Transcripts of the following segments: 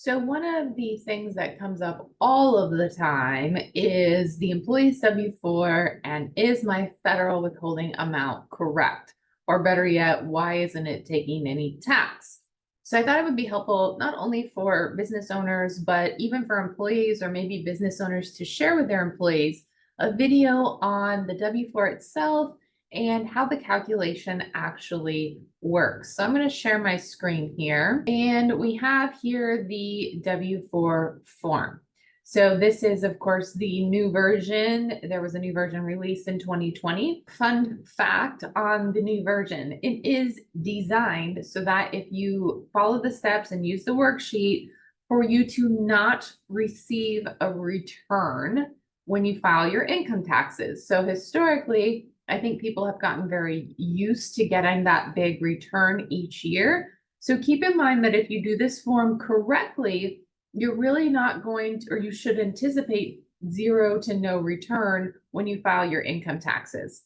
So one of the things that comes up all of the time is the employee's W-4 and is my federal withholding amount correct? Or better yet, why isn't it taking any tax? So I thought it would be helpful not only for business owners, but even for employees or maybe business owners to share with their employees a video on the W-4 itself and how the calculation actually works. So I'm going to share my screen here, and we have here the W-4 form. So this is, of course, the new version. There was a new version released in 2020. Fun fact on the new version, it is designed so that if you follow the steps and use the worksheet, for you to not receive a return when you file your income taxes. So historically, I think people have gotten very used to getting that big return each year. So keep in mind that if you do this form correctly, you're really not going to, or you should anticipate 0 to no return when you file your income taxes.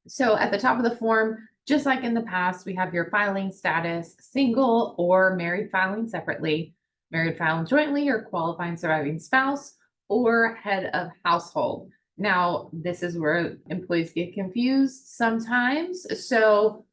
So at the top of the form, just like in the past, we have your filing status, single or married filing separately, married filing jointly or qualifying surviving spouse, or head of household. Now, this is where employees get confused sometimes. So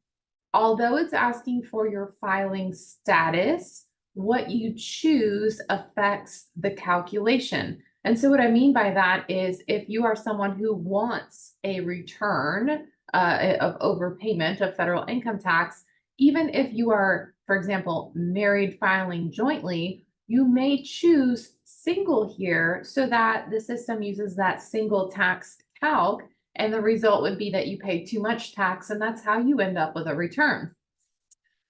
although it's asking for your filing status, what you choose affects the calculation. And so what I mean by that is if you are someone who wants a return of overpayment of federal income tax, even if you are, for example, married filing jointly, you may choose single here so that the system uses that single tax calc, and the result would be that you pay too much tax, and that's how you end up with a return.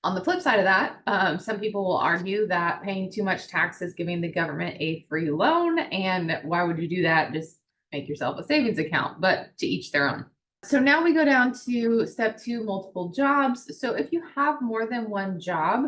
On the flip side of that, some people will argue that paying too much tax is giving the government a free loan, and why would you do that? Just make yourself a savings account, but to each their own. So now we go down to step 2, multiple jobs. So if you have more than one job,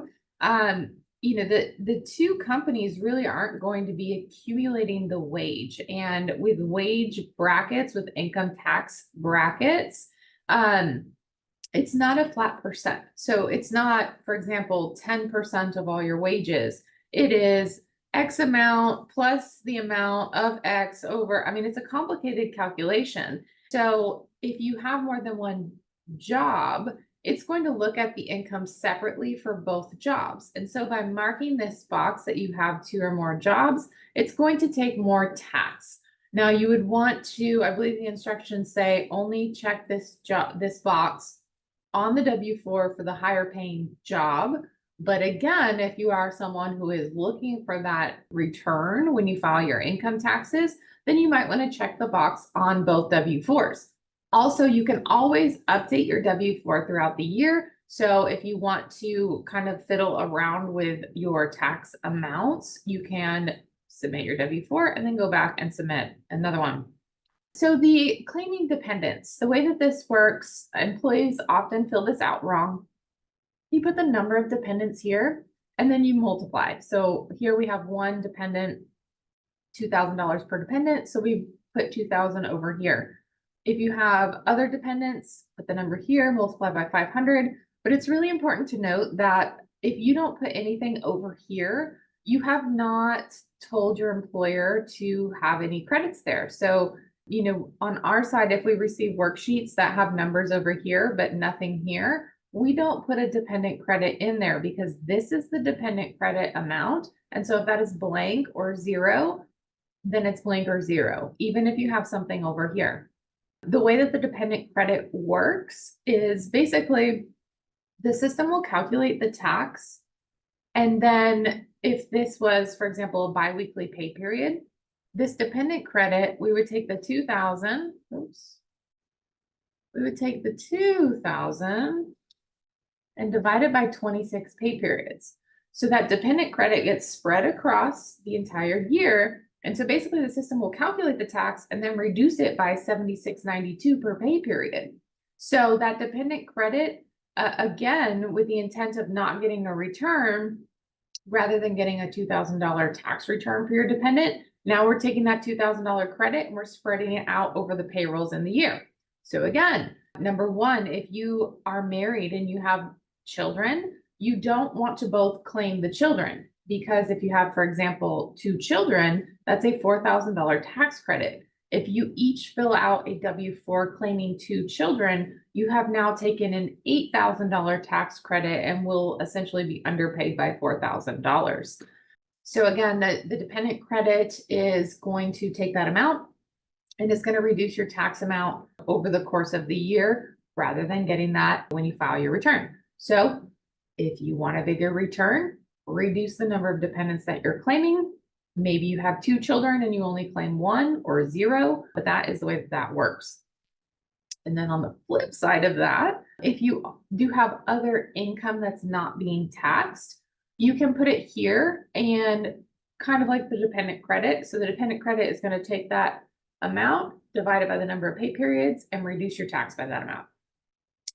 the two companies really aren't going to be accumulating the wage. And with wage brackets, with income tax brackets, it's not a flat percent. So it's not, for example, 10% of all your wages. It is X amount plus the amount of X over, it's a complicated calculation. So if you have more than one job, it's going to look at the income separately for both jobs. And so by marking this box that you have 2 or more jobs, it's going to take more tax. Now you would want to, I believe the instructions say only check this box on the W-4 for the higher paying job. But again, if you are someone who is looking for that return when you file your income taxes, then you might want to check the box on both W-4s. Also, you can always update your W-4 throughout the year. So if you want to kind of fiddle around with your tax amounts, you can submit your W-4 and then go back and submit another one. So the claiming dependents, the way that this works, employees often fill this out wrong. You put the number of dependents here and then you multiply. So here we have one dependent, $2,000 per dependent. So we put 2,000 over here. If you have other dependents, put the number here, multiply by 500. But it's really important to note that if you don't put anything over here, you have not told your employer to have any credits there. So, on our side, if we receive worksheets that have numbers over here, but nothing here, we don't put a dependent credit in there because this is the dependent credit amount. And so if that is blank or 0, then it's blank or 0, even if you have something over here. The way that the dependent credit works is basically the system will calculate the tax. And then if this was, for example, a biweekly pay period, this dependent credit, we would take the 2,000, we would take the 2,000 and divide it by 26 pay periods. So that dependent credit gets spread across the entire year. And so basically the system will calculate the tax and then reduce it by $76.92 per pay period. So that dependent credit, again, with the intent of not getting a return, rather than getting a $2,000 tax return for your dependent, now we're taking that $2,000 credit and we're spreading it out over the payrolls in the year. So again, number one, if you are married and you have children, you don't want to both claim the children. because if you have, for example, 2 children, that's a $4,000 tax credit. If you each fill out a W-4 claiming 2 children, you have now taken an $8,000 tax credit and will essentially be underpaid by $4,000. So again, the dependent credit is going to take that amount and it's going to reduce your tax amount over the course of the year rather than getting that when you file your return. So if you want a bigger return, reduce the number of dependents that you're claiming. Maybe you have 2 children and you only claim 1 or 0, but that is the way that works. And then on the flip side of that, if you do have other income that's not being taxed, you can put it here and kind of like the dependent credit. So the dependent credit is going to take that amount divided by the number of pay periods and reduce your tax by that amount.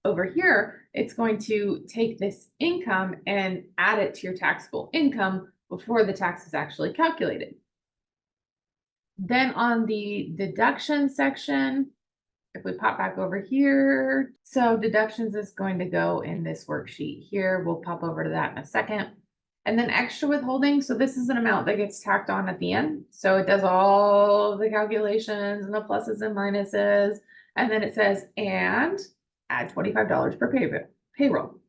Over here, it's going to take this income and add it to your taxable income before the tax is actually calculated. Then on the deduction section, if we pop back over here, so deductions is going to go in this worksheet here. We'll pop over to that in a second. And then extra withholding. So this is an amount that gets tacked on at the end. So it does all the calculations and the pluses and minuses. And then it says, and add $25 per payroll.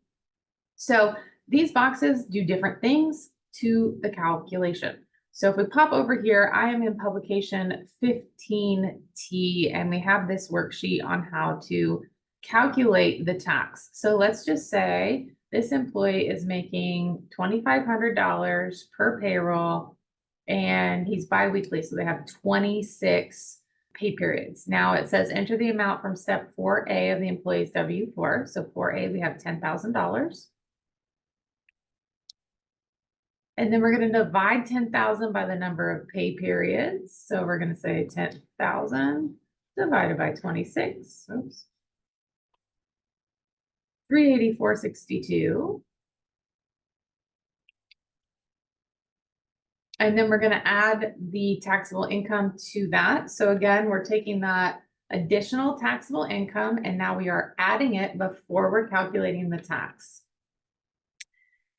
So these boxes do different things to the calculation. So if we pop over here, I am in publication 15T, and we have this worksheet on how to calculate the tax. So let's just say this employee is making $2,500 per payroll, and he's biweekly, so they have 26 pay periods. Now it says enter the amount from step 4A of the employee's W-4. So 4A, we have $10,000. And then we're going to divide 10,000 by the number of pay periods. So we're going to say 10,000 divided by 26. Oops. 384.62. And then we're going to add the taxable income to that. So again, we're taking that additional taxable income and now we are adding it before we're calculating the tax.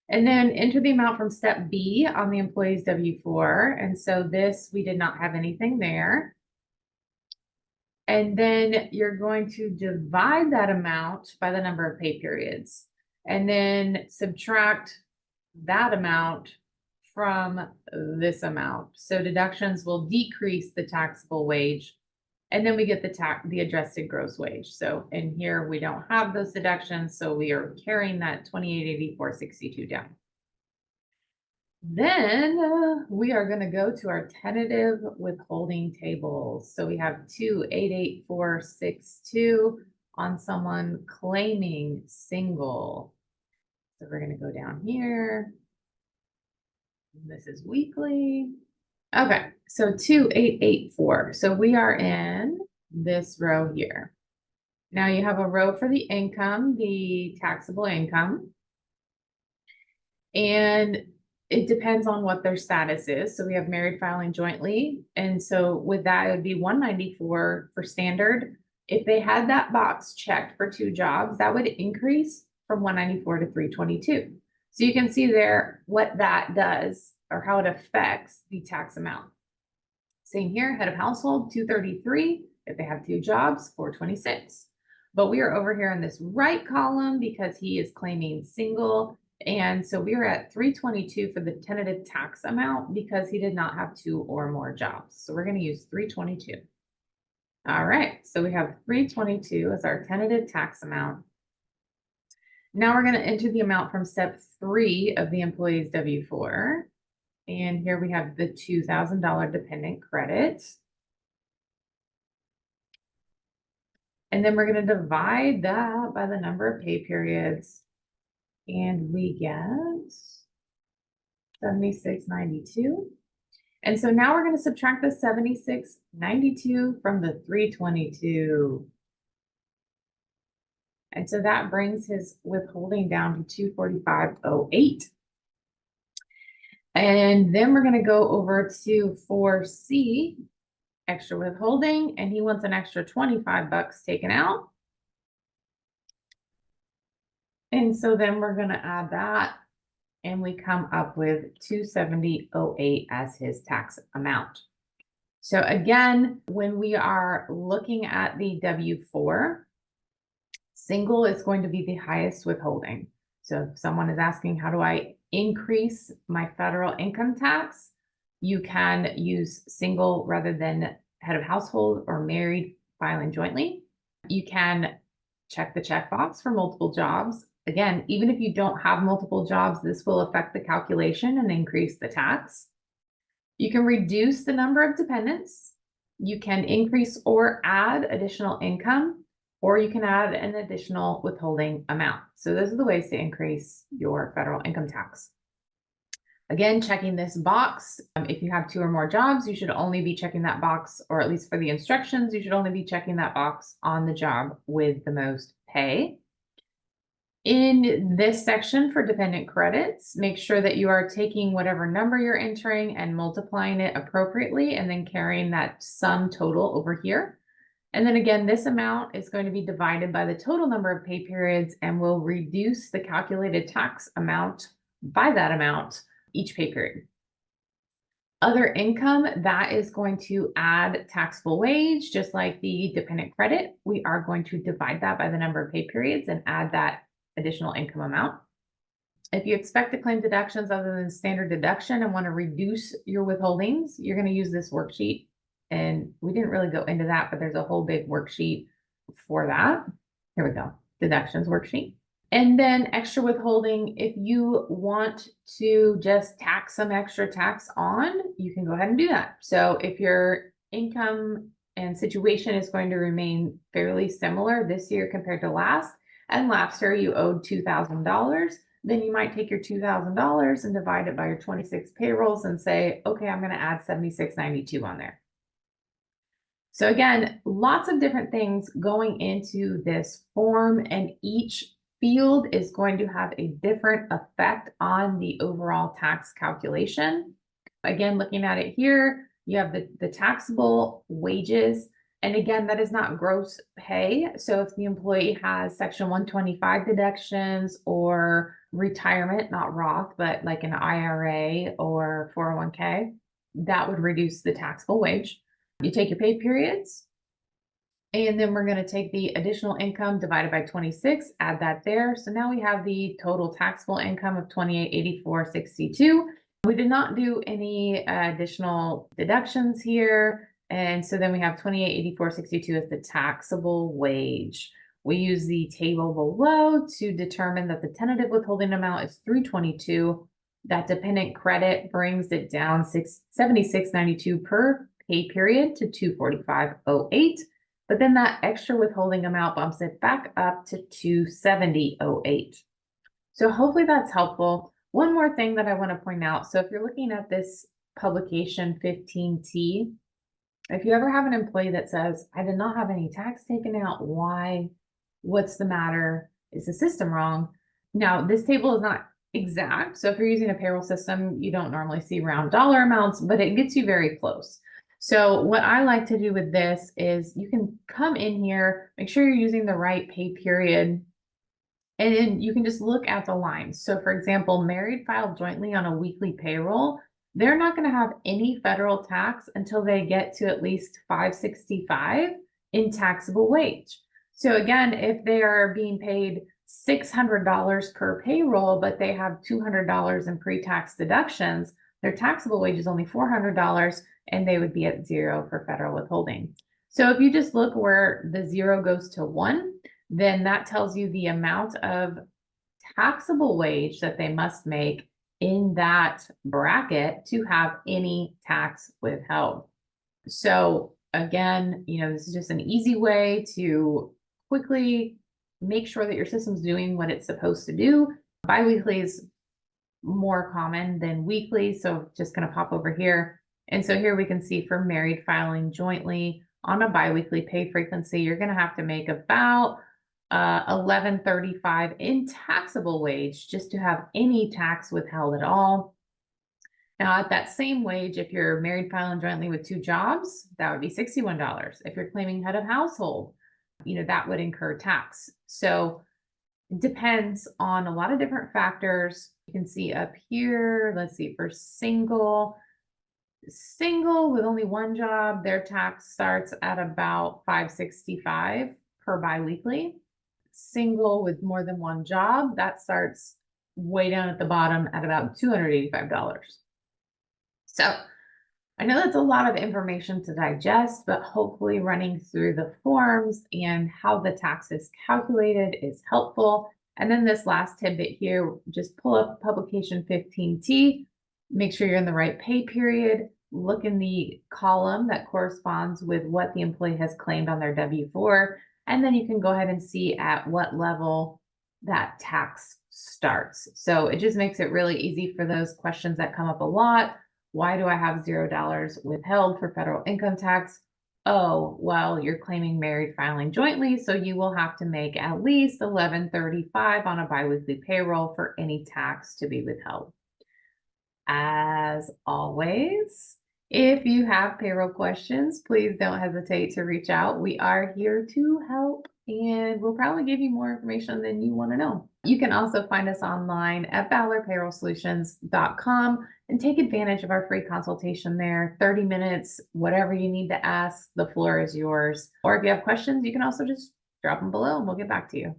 And then enter the amount from step B on the employee's W-4. And so this, we did not have anything there. And then you're going to divide that amount by the number of pay periods and then subtract that amount from this amount. So deductions will decrease the taxable wage. And then we get the adjusted gross wage. So in here, we don't have those deductions. So we are carrying that 2884.62 down. Then we are going to go to our tentative withholding tables. So we have 288462 on someone claiming single. So we're going to go down here. This is weekly. Okay, so 2884. So we are in this row here. Now you have a row for the income, the taxable income. And it depends on what their status is. So we have married filing jointly. And so with that, it would be 194 for standard. If they had that box checked for 2 jobs, that would increase from 194 to 322. So you can see there what that does or how it affects the tax amount. Same here, head of household, 233. If they have 2 jobs, 426. But we are over here in this right column because he is claiming single. And so we are at 322 for the tentative tax amount because he did not have 2 or more jobs. So we're going to use 322. All right, so we have 322 as our tentative tax amount. Now we're going to enter the amount from step 3 of the employee's W-4. And here we have the $2,000 dependent credit. And then we're going to divide that by the number of pay periods. And we get 7692. And so now we're going to subtract the 7692 from the 322. And so that brings his withholding down to 245.08. And then we're going to go over to 4C, extra withholding, and he wants an extra 25 bucks taken out. And so then we're going to add that and we come up with 270.08 as his tax amount. So again, when we are looking at the W-4, single is going to be the highest withholding. So if someone is asking, how do I increase my federal income tax? You can use single rather than head of household or married filing jointly. You can check the checkbox for multiple jobs. Again, even if you don't have multiple jobs, this will affect the calculation and increase the tax. You can reduce the number of dependents. You can increase or add additional income, or you can add an additional withholding amount. So those are the ways to increase your federal income tax. Again, checking this box. If you have 2 or more jobs, you should only be checking that box, or at least for the instructions, you should only be checking that box on the job with the most pay. In this section for dependent credits, make sure that you are taking whatever number you're entering and multiplying it appropriately, and then carrying that sum total over here. And then again, this amount is going to be divided by the total number of pay periods and will reduce the calculated tax amount by that amount each pay period. Other income, that is going to add taxable wage, just like the dependent credit. We are going to divide that by the number of pay periods and add that additional income amount. If you expect to claim deductions other than standard deduction and want to reduce your withholdings, you're going to use this worksheet. And we didn't really go into that, but there's a whole big worksheet for that. Here we go, deductions worksheet. And then extra withholding, if you want to just tack some extra tax on, you can go ahead and do that. So if your income and situation is going to remain fairly similar this year compared to last, and last year you owed $2,000, then you might take your $2,000 and divide it by your 26 payrolls and say, okay, I'm going to add $76.92 on there. So again, lots of different things going into this form, and each field is going to have a different effect on the overall tax calculation. Again, looking at it here, you have the taxable wages. And again, that is not gross pay. So if the employee has Section 125 deductions or retirement, not Roth, but like an IRA or 401k, that would reduce the taxable wage. You take your pay periods, and then we're going to take the additional income divided by 26, add that there. So now we have the total taxable income of $2884.62. We did not do any additional deductions here. And so then we have $2884.62 as the taxable wage. We use the table below to determine that the tentative withholding amount is $322. That dependent credit brings it down $76.92 per pay period to $245.08. But then that extra withholding amount bumps it back up to $270.08. So hopefully that's helpful. One more thing that I want to point out. So if you're looking at this publication 15T, if you ever have an employee that says, I did not have any tax taken out, why? What's the matter? Is the system wrong? Now, this table is not exact. So if you're using a payroll system, you don't normally see round dollar amounts, but it gets you very close. So what I like to do with this is you can come in here, make sure you're using the right pay period, and then you can just look at the lines. So for example, married filed jointly on a weekly payroll, they're not going to have any federal tax until they get to at least 565 in taxable wage. So again, if they are being paid $600 per payroll, but they have $200 in pre-tax deductions, their taxable wage is only $400, and they would be at 0 for federal withholding. So if you just look where the 0 goes to 1, then that tells you the amount of taxable wage that they must make in that bracket to have any tax withheld. So again, this is just an easy way to quickly make sure that your system's doing what it's supposed to do. Biweekly is more common than weekly, so just going to pop over here. And so here we can see for married filing jointly on a biweekly pay frequency, you're going to have to make about $11.35 in taxable wage just to have any tax withheld at all. Now at that same wage, if you're married filing jointly with 2 jobs, that would be $61. If you're claiming head of household, that would incur tax. So it depends on a lot of different factors. You can see up here, let's see, for single with only one job, their tax starts at about 565 per biweekly. Single with more than one job, that starts way down at the bottom at about $285. So I know that's a lot of information to digest, but hopefully running through the forms and how the tax is calculated is helpful. And then this last tidbit here, just pull up publication 15T, make sure you're in the right pay period, look in the column that corresponds with what the employee has claimed on their W-4, and then you can go ahead and see at what level that tax starts. So it just makes it really easy for those questions that come up a lot. Why do I have $0 withheld for federal income tax? Oh, well, you're claiming married filing jointly, so you will have to make at least $1135 on a biweekly payroll for any tax to be withheld. As always, if you have payroll questions, please don't hesitate to reach out. We are here to help, and we'll probably give you more information than you want to know. You can also find us online at valorpayrollsolutions.com and take advantage of our free consultation there. 30 minutes, whatever you need to ask, the floor is yours. Or if you have questions, you can also just drop them below and we'll get back to you.